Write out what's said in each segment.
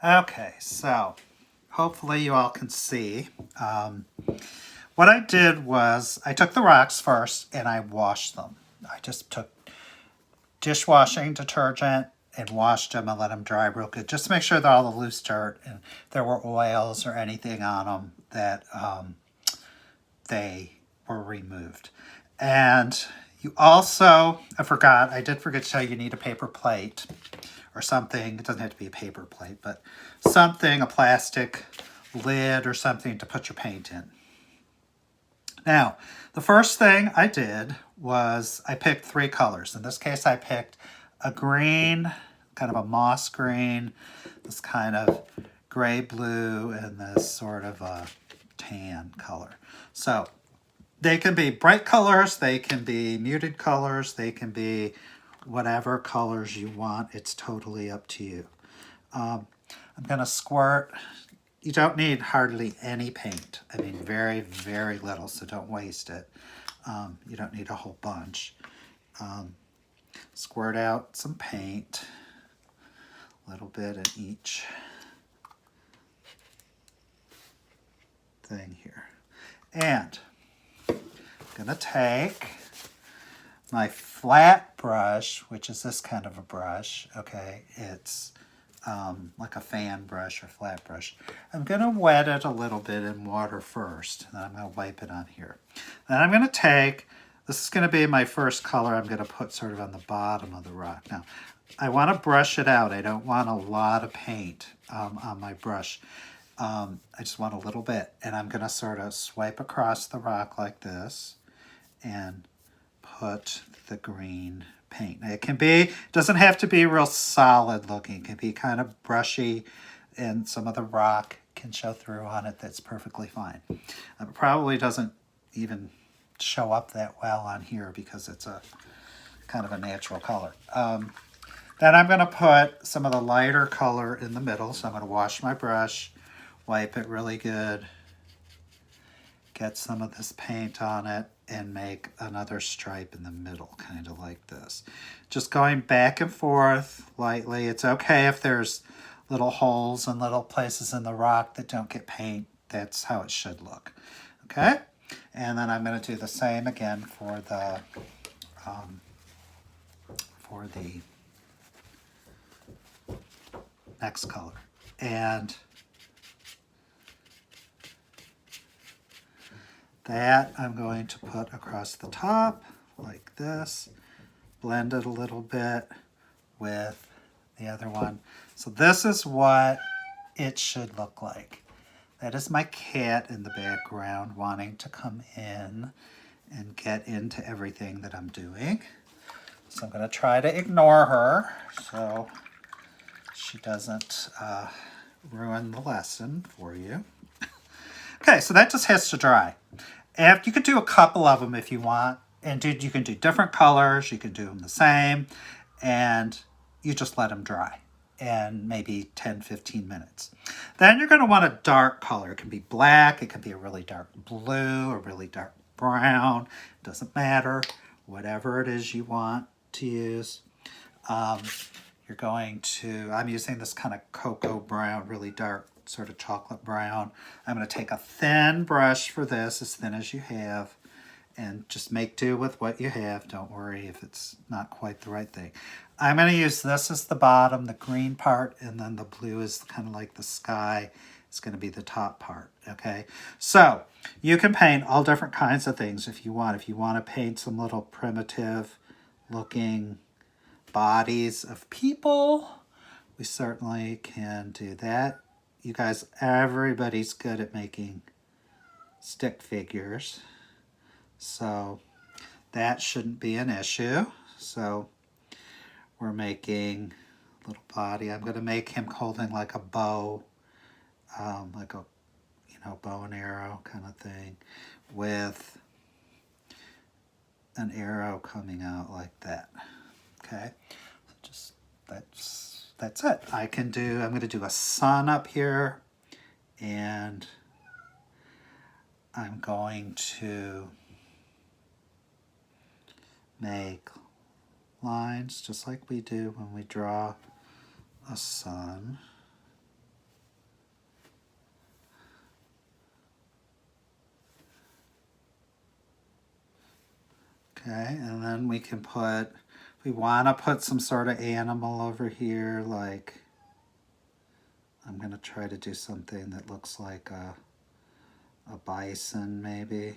Okay, so hopefully you all can see. What I did was I took the rocks first and I washed them. I just took dishwashing detergent and washed them and let them dry real good, just to make sure that all the loose dirt and there were oils or anything on them that they were removed. And you also, I did forget to tell you, you need a paper plate or something. It doesn't have to be a paper plate, but something, a plastic lid or something to put your paint in. Now, the first thing I did was I picked three colors. In this case, I picked a green, kind of a moss green, this kind of gray blue, and this sort of a tan color. So they can be bright colors, they can be muted colors, they can be whatever colors you want. It's totally up to you. I'm going to squirt. You don't need hardly any paint. I mean, very, very little, so don't waste it. You don't need a whole bunch. Squirt out some paint, a little bit in each thing here. And I'm going to take my flat brush, which is this kind of a brush, okay? It's like a fan brush or flat brush. I'm going to wet it a little bit in water first, and then I'm going to wipe it on here. Then I'm going to take, this is going to be my first color I'm going to put sort of on the bottom of the rock. Now, I want to brush it out. I don't want a lot of paint on my brush. I just want a little bit, and I'm going to sort of swipe across the rock like this and put the green paint. It doesn't have to be real solid looking. It can be kind of brushy, and some of the rock can show through on it. That's perfectly fine. It probably doesn't even show up that well on here because it's a kind of a natural color. Then I'm going to put some of the lighter color in the middle. So I'm going to wash my brush, wipe it really good, get some of this paint on it, and make another stripe in the middle, kind of like this. Just going back and forth lightly. It's okay if there's little holes and little places in the rock that don't get paint. That's how it should look. Okay? And then I'm going to do the same again for the next color. And that I'm going to put across the top like this. Blend it a little bit with the other one. So this is what it should look like. That is my cat in the background wanting to come in and get into everything that I'm doing. So I'm going to try to ignore her so she doesn't ruin the lesson for you. Okay, so that just has to dry. And you could do a couple of them if you want. And you can do different colors. You can do them the same. And you just let them dry. And maybe 10, 15 minutes. Then you're going to want a dark color. It can be black. It can be a really dark blue, a really dark brown. It doesn't matter. Whatever it is you want to use. You're going to, I'm using this kind of cocoa brown, really dark sort of chocolate brown. I'm going to take a thin brush for this, as thin as you have, and just make do with what you have. Don't worry if it's not quite the right thing. I'm going to use this as the bottom, the green part, and then the blue is kind of like the sky. It's going to be the top part, okay? So you can paint all different kinds of things if you want. If you want to paint some little primitive looking bodies of people, we certainly can do that. You guys, everybody's good at making stick figures, so that shouldn't be an issue. So we're making a little body. I'm going to make him holding like a bow, like a bow and arrow kind of thing, with an arrow coming out like that. Okay, so just that's it. I'm going to do a sun up here, and I'm going to make lines just like we do when we draw a sun. Okay, and then we can put, we want to put some sort of animal over here, like, I'm going to try to do something that looks like a bison, maybe.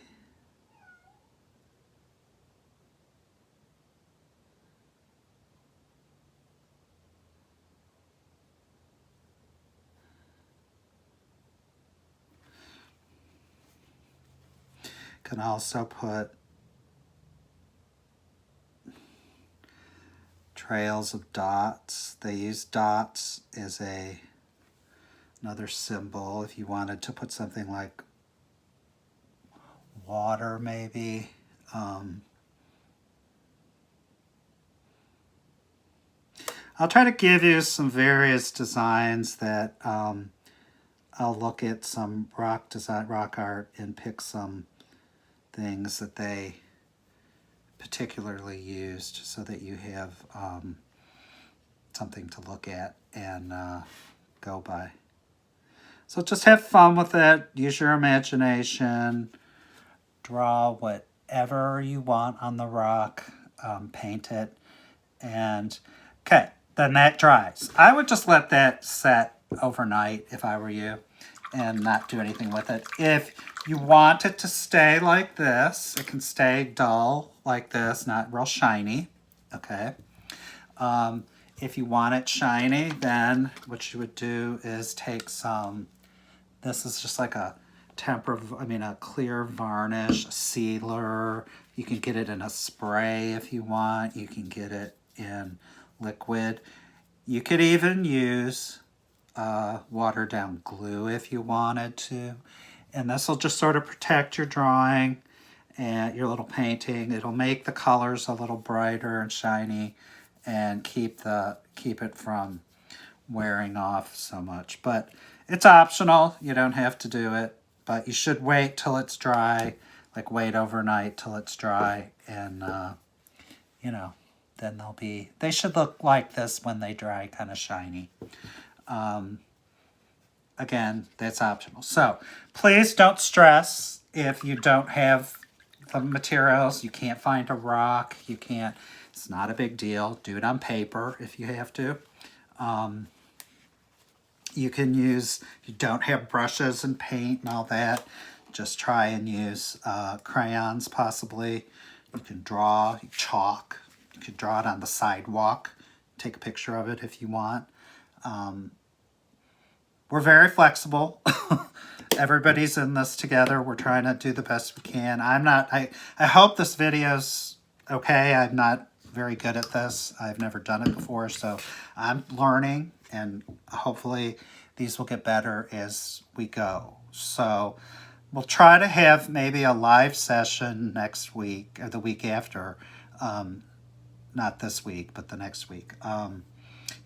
Can also put trails of dots. They use dots as another symbol if you wanted to put something like water, maybe. I'll try to give you some various designs that I'll look at some rock art and pick some things that they particularly used so that you have something to look at and go by. So just have fun with it. Use your imagination. Draw whatever you want on the rock. Paint it. And okay, then that dries. I would just let that set overnight if I were you and not do anything with it. If you want it to stay like this, it can stay dull like this, not real shiny, okay? If you want it shiny, then what you would do is take some, this is just like a a clear varnish, a sealer. You can get it in a spray if you want. You can get it in liquid. You could even use watered down glue if you wanted to. And this will just sort of protect your drawing and your little painting. It'll make the colors a little brighter and shiny and keep it from wearing off so much. But it's optional. You don't have to do it. But you should wait till it's dry. Like wait overnight till it's dry. And, then they should look like this when they dry, kind of shiny. Again, that's optional. So please don't stress if you don't have the materials. You can't find a rock. It's not a big deal. Do it on paper if you have to. You can use, if you don't have brushes and paint and all that, just try and use crayons possibly. You can draw chalk. You can draw it on the sidewalk. Take a picture of it if you want. We're very flexible. Everybody's in this together. We're trying to do the best we can. I hope this video's okay. I'm not very good at this. I've never done it before, so I'm learning, and hopefully these will get better as we go. So we'll try to have maybe a live session next week or the week after. Not this week, but the next week.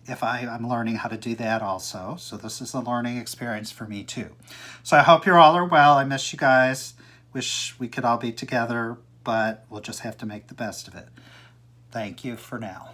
If I'm learning how to do that also. So this is a learning experience for me too. So I hope you all are well. I miss you guys. Wish we could all be together, but we'll just have to make the best of it. Thank you for now.